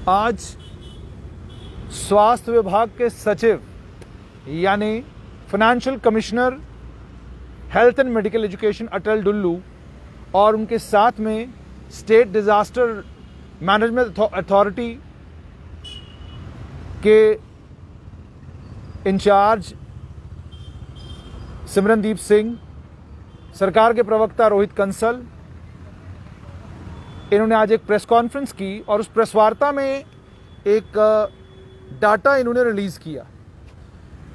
आज स्वास्थ्य विभाग के सचिव यानी financial commissioner health and medical education Atal Dulloo और उनके साथ में स्टेट डिजास्टर मैनेजमेंट अथॉरिटी के इंचार्ज सिमरनदीप सिंह, सरकार के प्रवक्ता रोहित कंसल, इन्होंने आज एक प्रेस कॉन्फ्रेंस की और उस प्रेस वार्ता में एक डाटा इन्होंने रिलीज़ किया।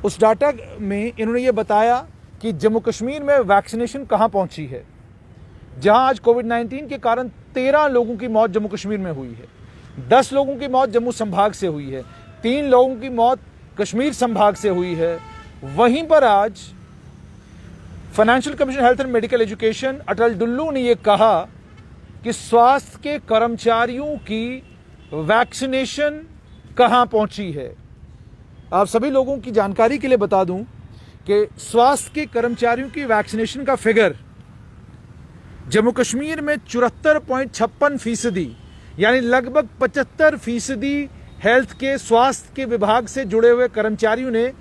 उस डाटा में इन्होंने ये बताया कि जम्मू कश्मीर में वैक्सीनेशन कहाँ पहुँची है, जहाँ आज कोविड-19 के कारण 13 लोगों की मौत जम्मू कश्मीर में हुई है, 10 लोगों की मौत जम्मू संभाग से हुई है, 3 लोगों की मौत कश्मीर संभाग से हुई है। वहीं पर आज financial commissioner health and medical education Atal Dulloo ने ये कहा कि स्वास्थ्य के कर्मचारियों की वैक्सीनेशन कहां पहुंची है। आप सभी लोगों की जानकारी के लिए बता दूं कि स्वास्थ्य के कर्मचारियों की वैक्सीनेशन का फिगर जम्मू कश्मीर में 74.56% यानी लगभग 75% हेल्थ के स्वास्थ्य के विभाग से जुड़े हुए कर्मचारियों ने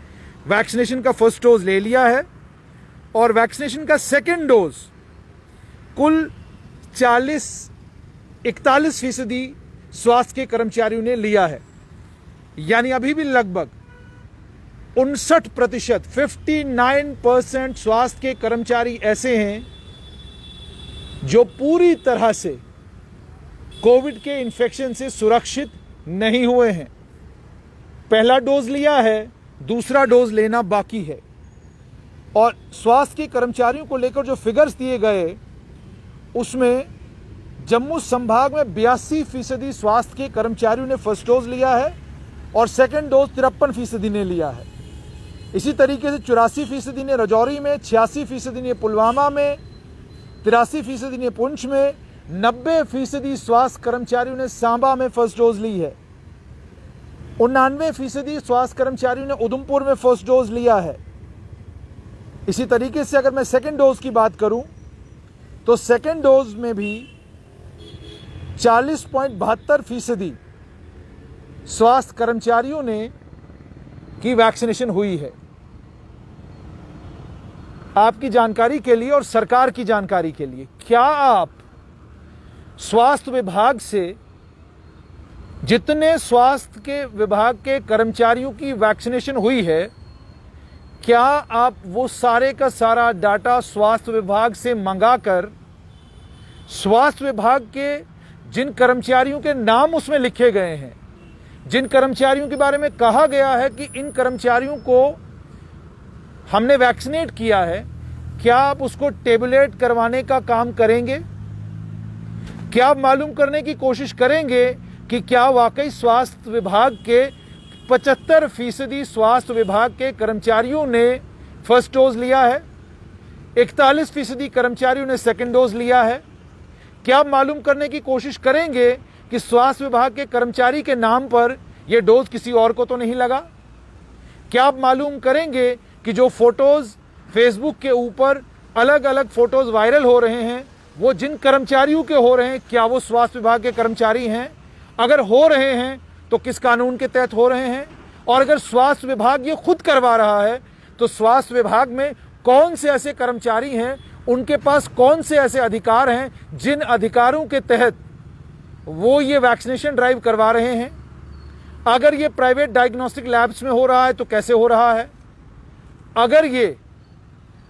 वैक्सीनेशन का फर्स्ट डोज ले लिया है और वैक्सीनेशन का सेकेंड डोज कुल 41% स्वास्थ्य के कर्मचारियों ने लिया है। यानी अभी भी लगभग 59% 59% स्वास्थ्य के कर्मचारी ऐसे हैं जो पूरी तरह से कोविड के इन्फेक्शन से सुरक्षित नहीं हुए हैं। पहला डोज लिया है, दूसरा डोज लेना बाकी है। और स्वास्थ्य के कर्मचारियों को लेकर जो फिगर्स दिए गए उसमें जम्मू संभाग में 82% स्वास्थ्य के कर्मचारियों ने फर्स्ट डोज लिया है और सेकंड डोज 53% ने लिया है। इसी तरीके से 84% ने राजौरी में, 86% ने पुलवामा में, 83% ने पुंछ में, 90% स्वास्थ्य कर्मचारियों ने सांबा में फर्स्ट डोज ली है, 99% स्वास्थ्य कर्मचारियों ने उधमपुर में फर्स्ट डोज लिया है। इसी तरीके से अगर मैं सेकेंड डोज की बात करूं तो सेकेंड डोज में भी 40.72% स्वास्थ्य कर्मचारियों ने की वैक्सीनेशन हुई है। आपकी जानकारी के लिए और सरकार की जानकारी के लिए, क्या आप स्वास्थ्य विभाग से जितने स्वास्थ्य के विभाग के कर्मचारियों की वैक्सीनेशन हुई है, क्या आप वो सारे का सारा डाटा स्वास्थ्य विभाग से मंगाकर स्वास्थ्य विभाग के जिन कर्मचारियों के नाम उसमें लिखे गए हैं, जिन कर्मचारियों के बारे में कहा गया है कि इन कर्मचारियों को हमने वैक्सीनेट किया है, क्या आप उसको टेबुलेट करवाने का काम करेंगे? क्या आप मालूम करने की कोशिश करेंगे कि क्या वाकई स्वास्थ्य विभाग के 75% स्वास्थ्य विभाग के कर्मचारियों ने फर्स्ट डोज लिया है, 41% कर्मचारियों ने सेकंड डोज लिया है? क्या आप मालूम करने की कोशिश करेंगे कि स्वास्थ्य विभाग के कर्मचारी के नाम पर यह डोज किसी और को तो नहीं लगा? क्या आप मालूम करेंगे कि जो फोटोज फेसबुक के ऊपर अलग अलग फोटोज वायरल हो रहे हैं वो जिन कर्मचारियों के हो रहे हैं, क्या वो स्वास्थ्य विभाग के कर्मचारी हैं? अगर हो रहे हैं तो किस कानून के तहत हो रहे हैं? और अगर स्वास्थ्य विभाग ये खुद करवा रहा है तो स्वास्थ्य विभाग में कौन से ऐसे कर्मचारी हैं, उनके पास कौन से ऐसे अधिकार हैं जिन अधिकारों के तहत वो ये वैक्सीनेशन ड्राइव करवा रहे हैं? अगर ये प्राइवेट डायग्नोस्टिक लैब्स में हो रहा है तो कैसे हो रहा है? अगर ये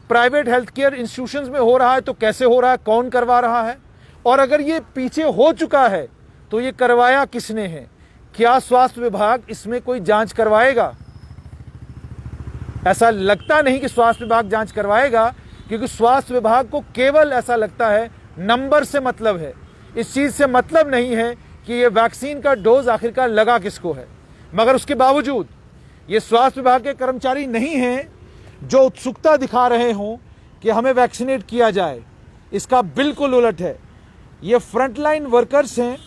प्राइवेट हेल्थ केयर इंस्टीट्यूशंस में हो रहा है तो कैसे हो रहा है, कौन करवा रहा है? और अगर ये पीछे हो चुका है तो ये करवाया किसने है? क्या स्वास्थ्य विभाग इसमें कोई जांच करवाएगा? ऐसा लगता नहीं कि स्वास्थ्य विभाग जांच करवाएगा, क्योंकि स्वास्थ्य विभाग को केवल ऐसा लगता है नंबर से मतलब है, इस चीज से मतलब नहीं है कि ये वैक्सीन का डोज आखिरकार लगा किसको है। मगर उसके बावजूद ये स्वास्थ्य विभाग के कर्मचारी नहीं हैं जो उत्सुकता दिखा रहे हों कि हमें वैक्सीनेट किया जाए। इसका बिल्कुल उलट है। ये फ्रंटलाइन वर्कर्स हैं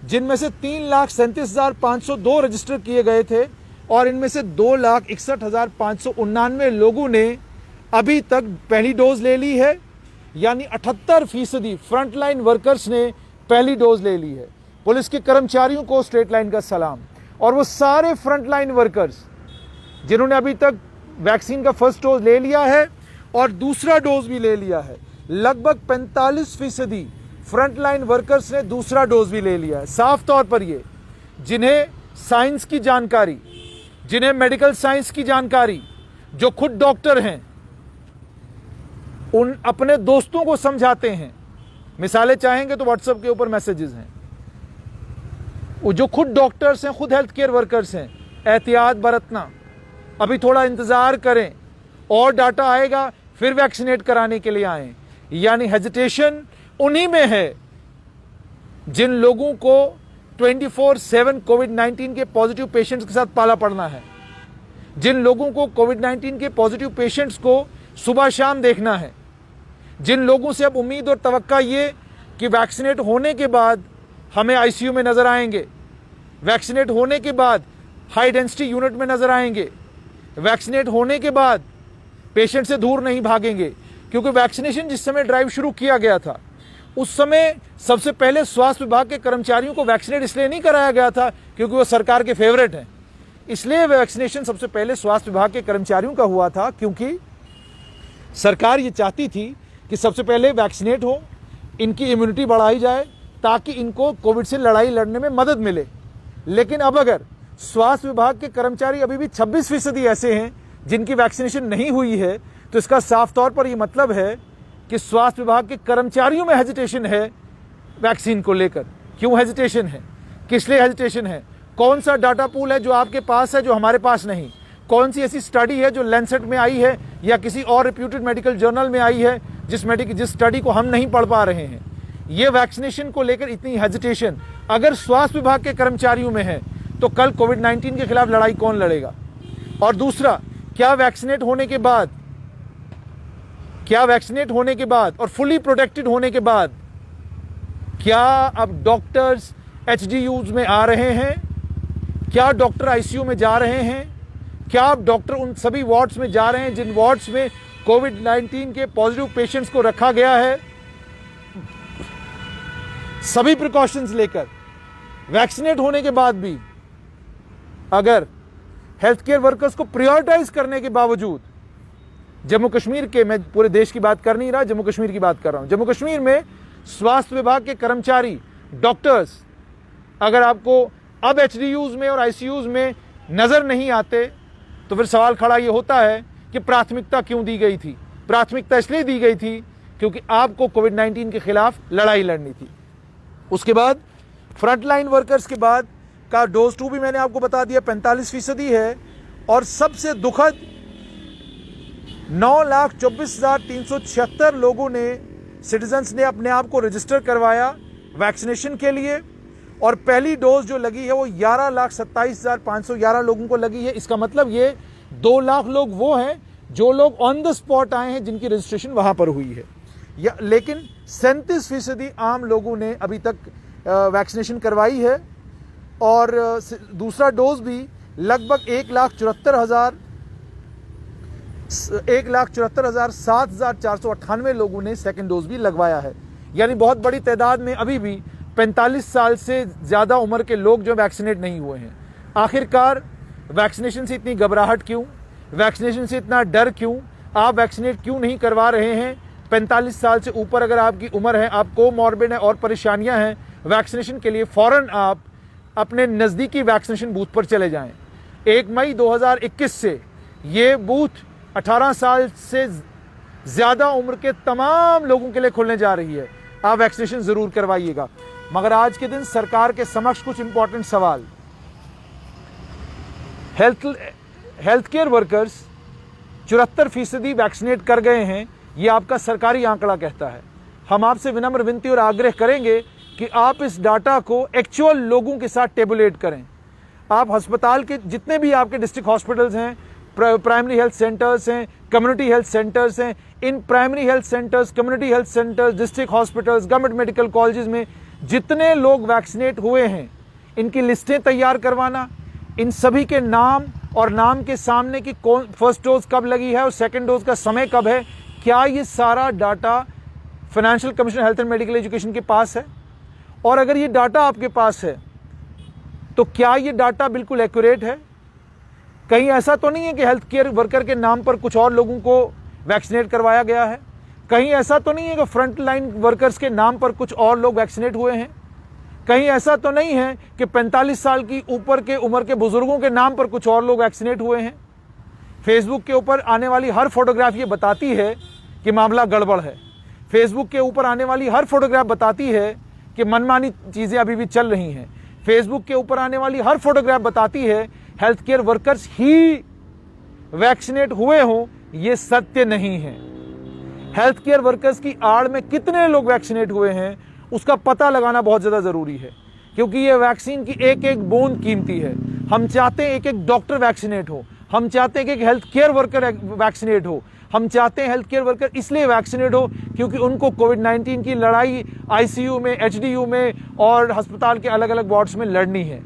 जिनमें से 3,37,502 रजिस्टर किए गए थे और इनमें से 2,61,599 लोगों ने अभी तक पहली डोज ले ली है, यानी 78% फ्रंटलाइन वर्कर्स ने पहली डोज ले ली है। पुलिस के कर्मचारियों को स्ट्रेट लाइन का सलाम, और वो सारे फ्रंट लाइन वर्कर्स जिन्होंने अभी तक वैक्सीन का फर्स्ट डोज ले लिया है और दूसरा डोज भी ले लिया है। लगभग 45% फ्रंट लाइन वर्कर्स ने दूसरा डोज भी ले लिया है। साफ तौर पर ये जिन्हें साइंस की जानकारी, जिन्हें मेडिकल साइंस की जानकारी, जो खुद डॉक्टर हैं, उन अपने दोस्तों को समझाते हैं। मिसालें चाहेंगे तो व्हाट्सएप के ऊपर मैसेजेस हैं। वो जो खुद डॉक्टर्स हैं, खुद हेल्थ केयर वर्कर्स हैं, एहतियात बरतना, अभी थोड़ा इंतजार करें और डाटा आएगा फिर वैक्सीनेट कराने के लिए आएं। यानी हेजिटेशन उन्हीं में है जिन लोगों को 24/7 कोविड-19 के पॉजिटिव पेशेंट्स के साथ पाला पड़ना है, जिन लोगों को कोविड-19 के पॉजिटिव पेशेंट्स को सुबह शाम देखना है, जिन लोगों से अब उम्मीद और तवक्का ये कि वैक्सीनेट होने के बाद हमें आईसीयू में नजर आएंगे, वैक्सीनेट होने के बाद हाई डेंसिटी यूनिट में नजर आएंगे, वैक्सीनेट होने के बाद पेशेंट से दूर नहीं भागेंगे। क्योंकि वैक्सीनेशन जिस समय ड्राइव शुरू किया गया था उस समय सबसे पहले स्वास्थ्य विभाग के कर्मचारियों को वैक्सीनेट इसलिए नहीं कराया गया था क्योंकि वो सरकार के फेवरेट हैं। इसलिए वैक्सीनेशन सबसे पहले स्वास्थ्य विभाग के कर्मचारियों का हुआ था, क्योंकि सरकार ये चाहती थी कि सबसे पहले वैक्सीनेट हो, इनकी इम्यूनिटी बढ़ाई जाए ताकि इनको कोविड से लड़ाई लड़ने में मदद मिले। लेकिन अब अगर स्वास्थ्य विभाग के कर्मचारी अभी भी 26% ऐसे हैं जिनकी वैक्सीनेशन नहीं हुई है, तो इसका साफ तौर पर यह मतलब है कि स्वास्थ्य विभाग के कर्मचारियों में हेजिटेशन है वैक्सीन को लेकर। क्यों हेजिटेशन है, किस लिए हेजिटेशन है, कौन सा डाटा पूल है जो आपके पास है जो हमारे पास नहीं, कौन सी ऐसी स्टडी है जो लैंसेट में आई है या किसी और रिप्यूटेड मेडिकल जर्नल में आई है जिस स्टडी को हम नहीं पढ़ पा रहे हैं। ये वैक्सीनेशन को लेकर इतनी हेजिटेशन अगर स्वास्थ्य विभाग के कर्मचारियों में है तो कल कोविड-19 के खिलाफ लड़ाई कौन लड़ेगा। और दूसरा, क्या वैक्सीनेट होने के बाद और फुली प्रोटेक्टेड होने के बाद क्या अब डॉक्टर्स एचडीयूज में आ रहे हैं, क्या डॉक्टर आईसीयू में जा रहे हैं, क्या अब डॉक्टर उन सभी वार्ड्स में जा रहे हैं जिन वार्ड्स में कोविड-19 के पॉजिटिव पेशेंट्स को रखा गया है। सभी प्रिकॉशंस लेकर वैक्सीनेट होने के बाद भी अगर हेल्थ केयर वर्कर्स को प्रायोरिटाइज करने के बावजूद, जम्मू कश्मीर के, मैं पूरे देश की बात कर नहीं रहा, जम्मू कश्मीर की बात कर रहा हूं, जम्मू कश्मीर में स्वास्थ्य विभाग के कर्मचारी, डॉक्टर्स अगर आपको अब एचडीयूज में और आईसीयूज में नजर नहीं आते तो फिर सवाल खड़ा ये होता है कि प्राथमिकता क्यों दी गई थी। प्राथमिकता इसलिए दी गई थी क्योंकि आपको कोविड-19 के खिलाफ लड़ाई लड़नी थी। उसके बाद फ्रंटलाइन वर्कर्स के बाद का डोज 2 भी मैंने आपको बता दिया 45% है। और सबसे दुखद 9,24,376 लोगों ने, सिटीजन्स ने अपने आप को रजिस्टर करवाया वैक्सीनेशन के लिए, और पहली डोज जो लगी है वो 11,27,511 लोगों को लगी है। इसका मतलब ये 2 लाख लोग वो हैं जो लोग ऑन द स्पॉट आए हैं जिनकी रजिस्ट्रेशन वहां पर हुई है। लेकिन 37% आम लोगों ने अभी तक वैक्सीनेशन करवाई है। और दूसरा डोज भी लगभग 1,74,798 लोगों ने सेकंड डोज भी लगवाया है। यानी बहुत बड़ी तादाद में अभी भी 45 साल से ज़्यादा उम्र के लोग जो वैक्सीनेट नहीं हुए हैं। आखिरकार वैक्सीनेशन से इतनी घबराहट क्यों, वैक्सीनेशन से इतना डर क्यों, आप वैक्सीनेट क्यों नहीं करवा रहे हैं। 45 साल से ऊपर अगर आपकी उम्र है, आप कोमॉर्बिड है और परेशानियां हैं, वैक्सीनेशन के लिए फ़ौरन आप अपने नज़दीकी वैक्सीनेशन बूथ पर चले जाएं। 1 मई 2021 से ये बूथ 18 साल से ज़्यादा उम्र के तमाम लोगों के लिए खुलने जा रही है। आप वैक्सीनेशन ज़रूर करवाइएगा। मगर आज के दिन सरकार के समक्ष कुछ इंपॉर्टेंट सवाल। हेल्थ केयर वर्कर्स 74% वैक्सीनेट कर गए हैं, ये आपका सरकारी आंकड़ा कहता है। हम आपसे विनम्र विनती और आग्रह करेंगे कि आप इस डाटा को एक्चुअल लोगों के साथ टेबुलेट करें। आप अस्पताल के जितने भी आपके डिस्ट्रिक्ट हॉस्पिटल्स हैं, प्राइमरी हेल्थ सेंटर्स हैं, कम्युनिटी हेल्थ सेंटर्स हैं, in primary health centres, community health centres, district hospitals, government medical colleges में जितने लोग वैक्सीनेट हुए हैं, इनकी लिस्टें तैयार करवाना, इन सभी के नाम और नाम के सामने की कौन फर्स्ट डोज कब लगी है और सेकंड डोज का समय कब है, क्या ये सारा data financial commission health and medical education के पास है। और अगर ये डाटा आपके पास है तो क्या ये डाटा बिल्कुल एक्यूरेट है? कहीं ऐसा तो नहीं है कि हेल्थ केयर वर्कर के नाम पर कुछ और लोगों को वैक्सीनेट करवाया गया है? कहीं ऐसा तो नहीं है कि फ्रंट लाइन वर्कर्स के नाम पर कुछ और लोग वैक्सीनेट हुए हैं? कहीं ऐसा तो नहीं है कि 45 साल की ऊपर के उम्र के बुजुर्गों के नाम पर कुछ और लोग वैक्सीनेट हुए हैं? फेसबुक के ऊपर आने वाली हर फोटोग्राफ ये बताती है कि मामला गड़बड़ है। फेसबुक के ऊपर आने वाली हर फोटोग्राफ बताती है कि मनमानी चीज़ें अभी भी चल रही हैं। फेसबुक के ऊपर आने वाली हर फोटोग्राफ बताती है हेल्थ केयर वर्कर्स ही वैक्सीनेट हुए हों, ये सत्य नहीं है। हेल्थ केयर वर्कर्स की आड़ में कितने लोग वैक्सीनेट हुए हैं उसका पता लगाना बहुत ज़्यादा ज़रूरी है, क्योंकि ये वैक्सीन की एक एक बूंद कीमती है। हम चाहते हैं एक एक डॉक्टर वैक्सीनेट हो, हम चाहते हैं कि एक हेल्थ केयर वर्कर वैक्सीनेट हो, हम चाहते हैं हेल्थ केयर वर्कर इसलिए वैक्सीनेट हो क्योंकि उनको कोविड-19 की लड़ाई आईसीयू में, एचडीयू में और अस्पताल के अलग अलग वार्ड्स में लड़नी है।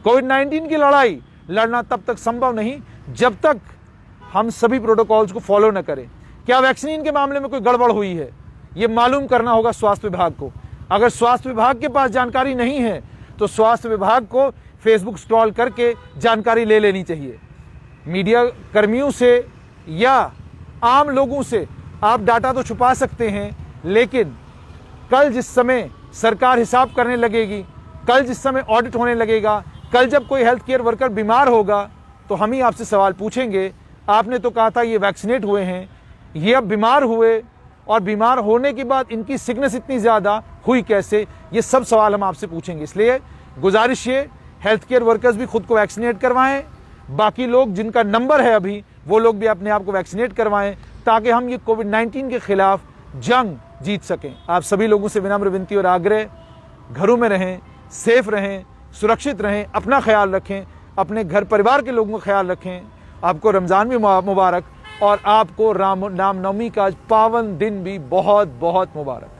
कोविड-19 की लड़ाई लड़ना तब तक संभव नहीं जब तक हम सभी प्रोटोकॉल्स को फॉलो न करें। क्या वैक्सीन के मामले में कोई गड़बड़ हुई है, ये मालूम करना होगा स्वास्थ्य विभाग को। अगर स्वास्थ्य विभाग के पास जानकारी नहीं है तो स्वास्थ्य विभाग को फेसबुक स्क्रॉल करके जानकारी ले लेनी चाहिए। मीडिया कर्मियों से या आम लोगों से आप डाटा तो छुपा सकते हैं, लेकिन कल जिस समय सरकार हिसाब करने लगेगी, कल जिस समय ऑडिट होने लगेगा, कल जब कोई हेल्थ केयर वर्कर बीमार होगा तो हम ही आपसे सवाल पूछेंगे, आपने तो कहा था ये वैक्सीनेट हुए हैं, ये अब बीमार हुए और बीमार होने के बाद इनकी सिकनेस इतनी ज़्यादा हुई कैसे? ये सब सवाल हम आपसे पूछेंगे। इसलिए गुजारिश ये, हेल्थ केयर वर्कर्स भी खुद को वैक्सीनेट करवाएं, बाकी लोग जिनका नंबर है अभी वो लोग भी अपने आप को वैक्सीनेट करवाएं, ताकि हम ये कोविड-19 के खिलाफ जंग जीत सकें। आप सभी लोगों से विनम्र विनती और आग्रह, घरों में रहें, सेफ रहें, सुरक्षित रहें, अपना ख्याल रखें, अपने घर परिवार के लोगों का ख्याल रखें। आपको रमज़ान भी मुबारक और आपको रामनवमी का पावन दिन भी बहुत बहुत मुबारक।